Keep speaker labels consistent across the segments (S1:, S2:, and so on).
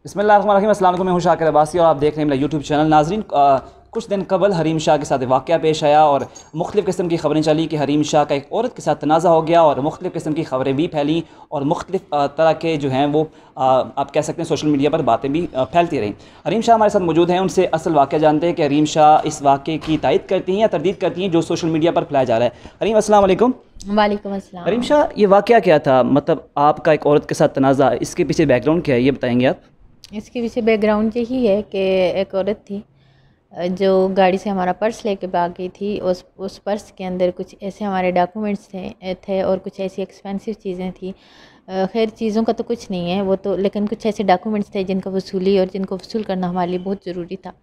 S1: बिस्मिल्लाहिर्रहमानिर्रहीम। अस्सलाम वालेकुम, मैं हूं शाकिर अब्बासी और आप देख रहे हैं मेरा यूट्यूब चैनल। नाज़रीन, कुछ दिन कबल हरीम शाह के साथ वाक़या पेश आया और मुख्तलिफ़ किस्म की ख़बरें चली कि हरीम शाह का एक औरत के साथ तनाज़ा हो गया और मुख्तलिफ़ किस्म की ख़बरें भी फैली और मुख्तलिफ़ तरह के जो हैं वो आप कह सकते हैं सोशल मीडिया पर बातें भी फैलती रहीं। हरीम शाह हमारे साथ मौजूद हैं, उनसे असल वाक़या जानते हैं कि हरीम शाह इस वाक़े की तायद करती हैं या तरदीद करती हैं जो सोशल मीडिया पर फैलाया जा रहा है। हरीम, अस्सलाम वालेकुम।
S2: वालेकुम अस्सलाम।
S1: हरीम शाह, ये वाक़या क्या था? मतलब आपका एक औरत के साथ तनाज़ा, इसके पीछे बैकग्राउंड क्या है, ये बताएँगे आप?
S2: इसके पीछे बैकग्राउंड यही है कि एक औरत थी जो गाड़ी से हमारा पर्स लेके भाग गई थी। उस पर्स के अंदर कुछ ऐसे हमारे डॉक्यूमेंट्स थे और कुछ ऐसी एक्सपेंसिव चीज़ें थी। खैर, चीज़ों का तो कुछ नहीं है वो तो, लेकिन कुछ ऐसे डॉक्यूमेंट्स थे जिनका वसूली और जिनको वसूल करना हमारे लिए बहुत ज़रूरी था।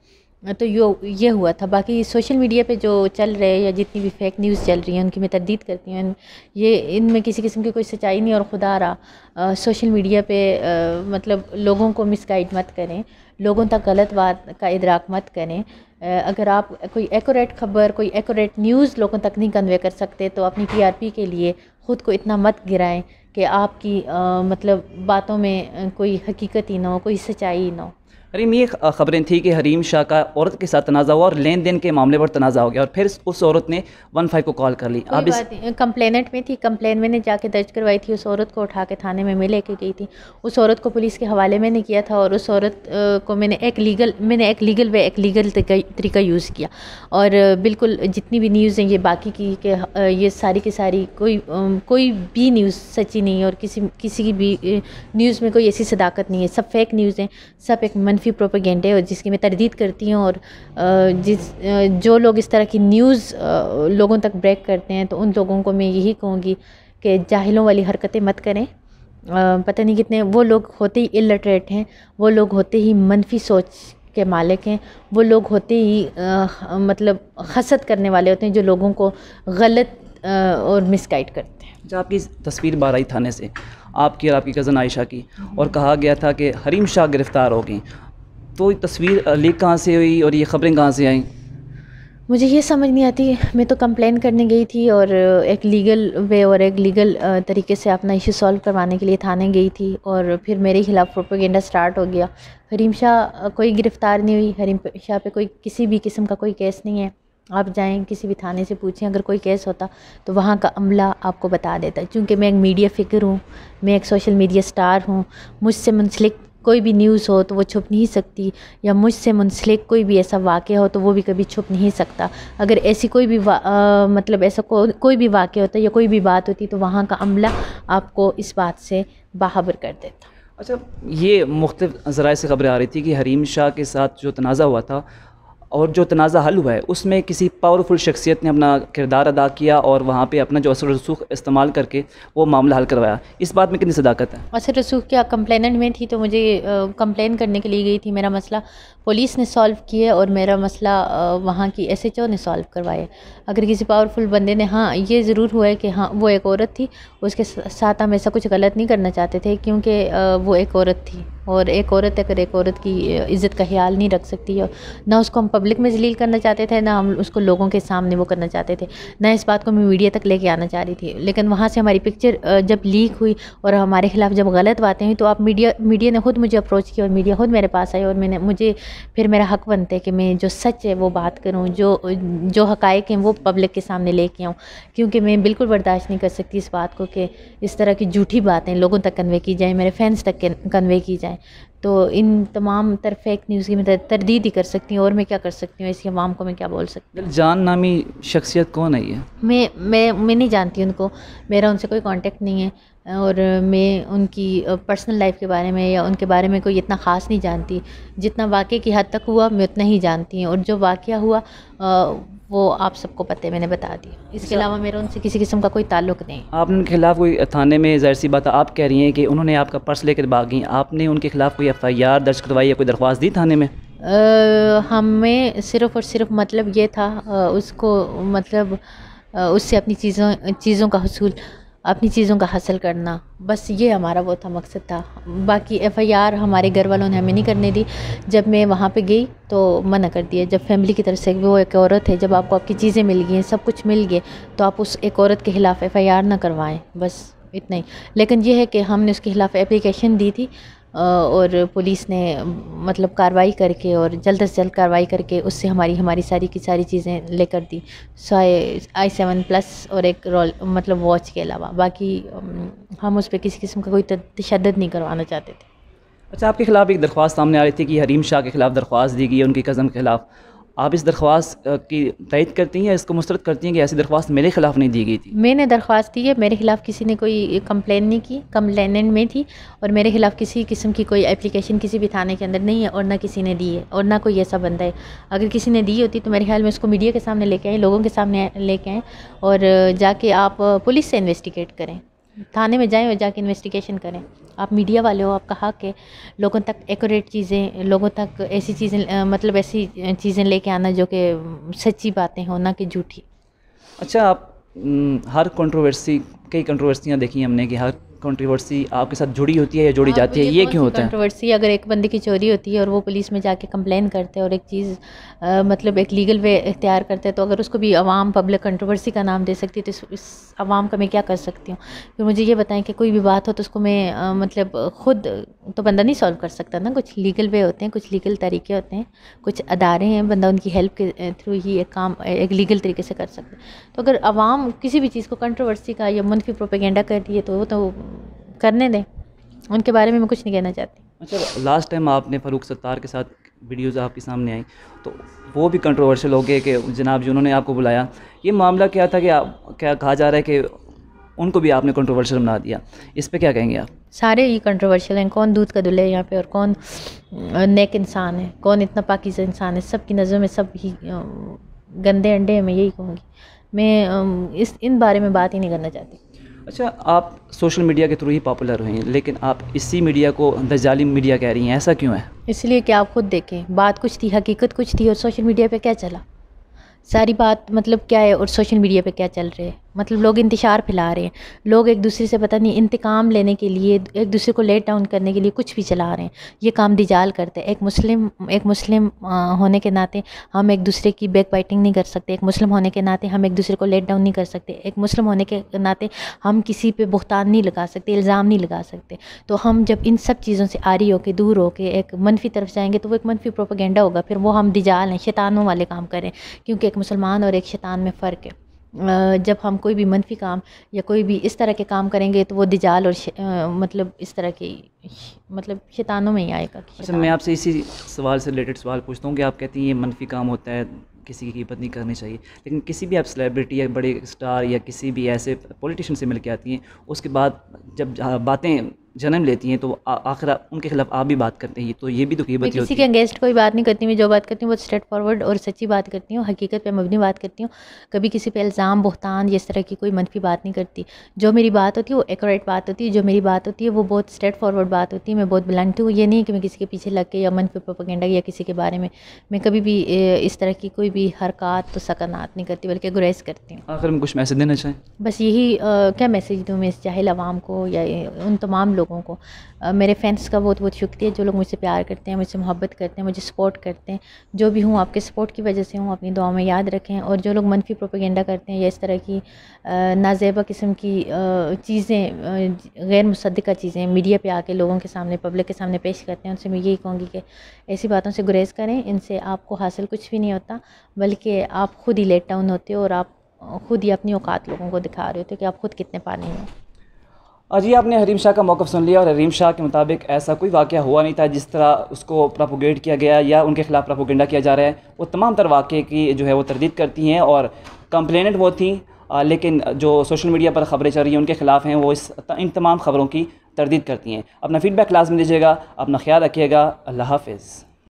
S2: तो ये हुआ था। बाकी सोशल मीडिया पे जो चल रहे हैं या जितनी भी फेक न्यूज़ चल रही हैं उनकी मैं तरदीद करती हूँ। ये इनमें किसी किस्म की कोई सच्चाई नहीं और खुदा रहा सोशल मीडिया पे मतलब लोगों को मिसगाइड मत करें, लोगों तक गलत बात का इदराक मत करें। अगर आप कोई एक्यूरेट खबर, कोई एक्यूरेट न्यूज़ लोगों तक नहीं कन्वे कर सकते तो अपनी टीआरपी के लिए ख़ुद को इतना मत गिराएं कि आपकी मतलब बातों में कोई हकीकत ही ना हो, कोई सच्चाई ना हो।
S1: हरीम, ये ख़बरें थी कि हरीम शाह का औरत के साथ तनाज़ा हुआ और लेन देन के मामले पर तनाज़ा हो गया और फिर उस औरत ने 15 को कॉल कर ली।
S2: अब इस कंप्लेनेंट में थी, कंप्लेन मैंने जाके दर्ज करवाई थी। उस औरत को उठा के थाने में मैं लेके गई थी। उस औरत को पुलिस के हवाले मैंने किया था और उस औरत को मैंने एक लीगल तरीका यूज़ किया। और बिल्कुल जितनी भी न्यूज़ हैं ये बाकी की कि ये सारी की सारी कोई भी न्यूज़ सच्ची नहीं है और किसी की भी न्यूज़ में कोई ऐसी सदाकत नहीं है। सब फेक न्यूज़ हैं, सब एक मनफी प्रोपेगेंडे है जिसकी मैं तरदीद करती हूँ। और जो लोग इस तरह की न्यूज़ लोगों तक ब्रेक करते हैं तो उन लोगों को मैं यही कहूँगी कि जाहिलों वाली हरकतें मत करें। पता नहीं कितने वो लोग होते ही इलिटरेट हैं, वो लोग होते ही मनफी सोच के मालिक हैं, वो लोग होते ही मतलब हसद करने वाले होते हैं जो लोगों को गलत और मिसगाइड करते हैं।
S1: जब आपकी तस्वीर बाहर आई थाने से, आपकी और आपकी कज़न आयशा की, और कहा गया था कि हरीम शाह गिरफ़्तार हो गई, तो ये तस्वीर लीक कहाँ से हुई और ये ख़बरें कहाँ से आईं?
S2: मुझे ये समझ नहीं आती। मैं तो कंप्लेन करने गई थी और एक लीगल वे और एक लीगल तरीके से अपना इशू सॉल्व करवाने के लिए थाने गई थी और फिर मेरे खिलाफ़ प्रोपेगेंडा स्टार्ट हो गया। हरीम शाह कोई गिरफ़्तार नहीं हुई। हरीम शाह पे कोई किसी भी किस्म का कोई केस नहीं है। आप जाएं किसी भी थाने से पूछें, अगर कोई केस होता तो वहाँ का अमला आपको बता देता। क्योंकि मैं एक मीडिया फ़िगर हूँ, मैं एक सोशल मीडिया स्टार हूँ, मुझसे मुंसलिक कोई भी न्यूज़ हो तो वो छुप नहीं सकती, या मुझसे मुंसलिक कोई भी ऐसा वाक़या हो तो वो भी कभी छुप नहीं सकता। अगर ऐसी कोई भी मतलब ऐसा कोई भी वाक़या होता या कोई भी बात होती तो वहाँ का अमला आपको इस बात से बाखबर कर देता।
S1: अच्छा, ये मुख्तलिफ़ ज़राए से ख़बरें आ रही थी कि हरीम शाह के साथ जो तनाज़ा हुआ था और जो तनाज़ा हल हुआ है उसमें किसी पावरफुल शख्सियत ने अपना किरदार अदा किया और वहाँ पे अपना जो असर रसूख इस्तेमाल करके वो मामला हल करवाया। इस बात में कितनी सदाकत है?
S2: असर रसूख क्या कंप्लेनेंट में थी तो मुझे कंप्लेन करने के लिए गई थी। मेरा मसला पुलिस ने सॉल्व किया और मेरा मसला वहाँ की SHO ने सॉल्व करवाया। अगर किसी पावरफुल बंदे ने, हाँ ये ज़रूर हुआ है कि हाँ वो एक औरत थी, उसके साथ हम ऐसा कुछ गलत नहीं करना चाहते थे क्योंकि वो एक औरत थी और एक औरत अगर एक औरत की इज़्ज़त का ख्याल नहीं रख सकती और ना उसको हम पब्लिक में जलील करना चाहते थे, ना हम उसको लोगों के सामने वो करना चाहते थे, ना इस बात को मैं मीडिया तक लेके आना चाह रही थी। लेकिन वहाँ से हमारी पिक्चर जब लीक हुई और हमारे खिलाफ़ जब गलत बातें हुई तो आप मीडिया ने खुद मुझे अप्रोच किया और मीडिया खुद मेरे पास आई और मुझे फिर मेरा हक़ बनता है कि मैं जो सच है वो बात करूँ, जो हक़ाइक़ हैं वो पब्लिक के सामने लेके आऊँ। क्योंकि मैं बिल्कुल बर्दाश्त नहीं कर सकती इस बात को कि इस तरह की झूठी बातें लोगों तक कन्वे की जाए, मेरे फैंस तक कन्वे की जाए। तो इन तमाम फेक न्यूज़ की मैं तरदीद ही कर सकती हूँ और मैं क्या कर सकती हूँ, इसकी आवाम को मैं क्या बोल सकती हूँ।
S1: जान नामी शख्सियत कौन है ये?
S2: मैं नहीं जानती उनको, मेरा उनसे कोई कांटेक्ट नहीं है और मैं उनकी पर्सनल लाइफ के बारे में या उनके बारे में कोई इतना ख़ास नहीं जानती। जितना वाक़े की हद तक हुआ मैं उतना ही जानती हूँ और जो वाक़या हुआ वो आप सबको पता है, मैंने बता दिया। इसके अलावा मेरा उनसे किसी किस्म का कोई ताल्लुक़ नहीं।
S1: आपने उनके खिलाफ़ कोई थाने में, ज़ाहिर सी बात है आप कह रही हैं कि उन्होंने आपका पर्स लेकर भागी, आपने उनके खिलाफ़ कोई FIR दर्ज करवाई या कोई दरख्वास्त दी थाने में?
S2: हमें सिर्फ़ और सिर्फ मतलब ये था उसको मतलब उससे अपनी चीज़ों का हसूल, अपनी चीज़ों का हासिल करना, बस ये हमारा वो था, मकसद था। बाकी FIR हमारे घर वालों ने हमें नहीं करने दी। जब मैं वहाँ पे गई तो मना कर दिया। जब फैमिली की तरफ से वो एक औरत है, जब आपको आपकी चीज़ें मिल गई हैं, सब कुछ मिल गए, तो आप उस एक औरत के ख़िलाफ़ FIR ना करवाएं, बस इतना ही। लेकिन ये है कि हमने उसके ख़िलाफ़ एप्लीकेशन दी थी और पुलिस ने मतलब कार्रवाई करके और जल्द से जल्द कार्रवाई करके उससे हमारी सारी की सारी चीज़ें लेकर दी। i7+ और एक रोल मतलब वॉच के अलावा बाकी हम उस पर किसी किस्म का कोई तशद्दुद नहीं करवाना चाहते थे।
S1: अच्छा, आपके ख़िलाफ़ एक दरख्वास्त सामने आ रही थी कि हरीम शाह के ख़िलाफ़ दरख्वास्त दी गई है उनकी कज़न के ख़िलाफ़। आप इस दरख्वास्त की तइद करती हैं या इसको मुस्तरद करती हैं कि ऐसी दरख्वास्त मेरे ख़िलाफ़ नहीं दी गई थी?
S2: मैंने दरख्वास्त दी है, मेरे ख़िलाफ़ किसी ने कोई कंप्लेन नहीं की, कंप्लेनेंट में थी और मेरे ख़िलाफ़ किसी किस्म की कोई एप्लीकेशन किसी भी थाने के अंदर नहीं है और ना किसी ने दी है और ना कोई ऐसा बंदा है। अगर किसी ने दी होती तो मेरे ख्याल में उसको मीडिया के सामने लेके आएँ, लोगों के सामने लेके आएँ और जाके आप पुलिस से इन्वेस्टिगेट करें, थाने में जाएँ और जाके इन्वेस्टिगेशन करें। आप मीडिया वाले हो, आपका हक़ है लोगों तक एक्यूरेट चीज़ें, लोगों तक ऐसी चीज़ें मतलब ऐसी चीज़ें लेके आना जो कि सच्ची बातें हों ना कि झूठी।
S1: अच्छा, आप हर कंट्रोवर्सी, कई कंट्रोवर्सियाँ देखी हैं हमने कि हर कंट्रोवर्सी आपके साथ जुड़ी होती है या जोड़ी जाती है, ये क्यों होता है?
S2: कंट्रोवर्सी अगर एक बंदे की चोरी होती है और वो पुलिस में जाके कंप्लेन करते हैं और एक चीज़ मतलब एक लीगल वे इख्तियार करते हैं तो अगर उसको भी अवाम पब्लिक कंट्रोवर्सी का नाम दे सकती है तो इस अवाम का मैं क्या कर सकती हूँ? फिर मुझे ये बताएं कि कोई भी बात हो तो उसको मैं मतलब ख़ुद तो बंदा नहीं सॉल्व कर सकता ना, कुछ लीगल वे होते हैं, कुछ लीगल तरीके होते हैं, कुछ अदारे हैं, बंदा उनकी हेल्प के थ्रू ही एक काम एक लीगल तरीके से कर सकता है। तो अगर अवाम किसी भी चीज़ को कंट्रोवर्सी का या मनफी प्रोपेगेंडा कर रही है तो वो तो करने दें, उनके बारे में मैं कुछ नहीं कहना चाहती।
S1: अच्छा, लास्ट टाइम आपने फ़ारूक सत्तार के साथ वीडियोज़ आपके सामने आई तो वो भी कंट्रोवर्शियल हो गए कि जनाब जी उन्होंने आपको बुलाया। ये मामला क्या था कि क्या कहा जा रहा है कि उनको भी आपने कंट्रोवर्शियल बना दिया, इस पे क्या कहेंगे आप?
S2: सारे ही कंट्रोवर्शियल हैं, कौन दूध का दूल्हा है यहाँ पे और कौन नेक इंसान है, कौन इतना पाकीज़ा इंसान है, सब की नज़र में सब ही गंदे अंडे हैं, मैं यही कहूँगी। मैं इन बारे में बात ही नहीं करना चाहती।
S1: अच्छा, आप सोशल मीडिया के थ्रू ही पॉपुलर हुए हैं लेकिन आप इसी मीडिया को दज्जाली मीडिया कह रही हैं, ऐसा क्यों है?
S2: इसलिए कि आप खुद देखें, बात कुछ थी, हकीकत कुछ थी और सोशल मीडिया पे क्या चला, सारी बात मतलब क्या है और सोशल मीडिया पे क्या चल रहे हैं। मतलब लोग इंतशार फैला रहे हैं, लोग एक दूसरे से पता नहीं इंतकाम लेने के लिए, एक दूसरे को लेट डाउन करने के लिए कुछ भी चला रहे हैं। ये काम दिजाल करते हैं। एक मुस्लिम होने के नाते हम एक दूसरे की बैक बाइटिंग नहीं कर सकते, एक मुस्लिम होने के नाते हम एक दूसरे को लेट डाउन नहीं कर सकते, एक मुस्लिम होने के नाते हम किसी पे बुहतान नहीं लगा सकते, इल्ज़ाम नहीं लगा सकते। तो हम जब इन सब चीज़ों से आरी होकर दूर होकर एक मनफी तरफ जाएंगे तो वो एक मनफी प्रोपेगेंडा होगा, फिर वो हम दिजाल हैं, शैतानों वाले काम करें, क्योंकि एक मुसलमान और एक शैतान में फ़र्क है। जब हम कोई भी मनफी काम या कोई भी इस तरह के काम करेंगे तो वो दिजाल और मतलब इस तरह के मतलब शैतानों में ही आएगा।
S1: अच्छा, मैं आपसे इसी सवाल से रिलेटेड सवाल पूछता हूँ कि आप कहती हैं ये मनफी काम होता है, किसी की ग़ीबत नहीं करनी चाहिए, लेकिन किसी भी आप सेलिब्रिटी या बड़े स्टार या किसी भी ऐसे पॉलिटिशियन से मिल के आती हैं, उसके बाद जब बातें जन्म लेती हैं तो आखिर उनके खिलाफ आप भी बात करते हैं, तो ये भी तो ग़ीबत ही होती है।
S2: किसी के अगेंस्ट कोई बात नहीं करती, मैं जो बात करती हूँ वो स्ट्रेट फॉरवर्ड और सच्ची बात करती हूँ, हकीकत पे मबनी बात करती हूँ। कभी किसी पे इल्ज़ाम बुहतान या इस तरह की कोई मनफी बात नहीं करती। जो मेरी बात होती है वो एक्यूरेट बात होती है, जो मेरी बात होती है वो बहुत स्ट्रेट फॉरवर्ड बात होती है। मैं बहुत ब्लंट हूँ, ये नहीं कि मैं किसी के पीछे लग के या मनफी प्रोपेगेंडा या किसी के बारे में मैं कभी भी इस तरह की कोई भी हरकत तो सकनात नहीं करती, बल्कि गुरेज करती हूँ।
S1: आखिर में कुछ मैसेज देना चाहें?
S2: बस यही क्या मैसेज दूँ मैं इस जाहिल आवाम को या उन तमाम लोगों को। मेरे फैंस का बहुत बहुत शुक्रिया जो लोग मुझसे प्यार करते हैं, मुझसे मोहब्बत करते हैं, मुझे सपोर्ट करते हैं। जो भी हूँ आपके सपोर्ट की वजह से हूँ, अपनी दुआओं में याद रखें। और जो लोग मनफी प्रोपेगेंडा करते हैं या इस तरह की नाज़ेबा किस्म की चीज़ें, गैर मुसद्दिक़ा चीज़ें मीडिया पे आके लोगों के सामने, पब्लिक के सामने पेश करते हैं, उनसे मैं यही कहूँगी कि ऐसी बातों से गुरेज़ करें। इनसे आपको हासिल कुछ भी नहीं होता, बल्कि आप खुद ही लेट डाउन होते हो और आप खुद ही अपनी औकात लोगों को दिखा रहे होते हो कि आप खुद कितने पानी में हो।
S1: जी, आपने हरीम शाह का मौक़िफ़ सुन लिया और हरीम शाह के मुताबिक ऐसा कोई वाक़या हुआ नहीं था जिस तरह उसको प्रोपोगेट किया गया या उनके ख़िलाफ़ प्रोपोगेंडा किया जा रहा है। वो तमाम तर वाक़े की जो है वो तरदीद करती हैं और कंप्लेनेंट वो थी, लेकिन जो सोशल मीडिया पर ख़बरें चल रही हैं उनके ख़िलाफ़ हैं, वो इन तमाम ख़बरों की तरदीद करती हैं। अपना फ़ीडबैक लाज़मी दीजिएगा, अपना ख्याल रखिएगा। अल्लाह हाफ़िज़।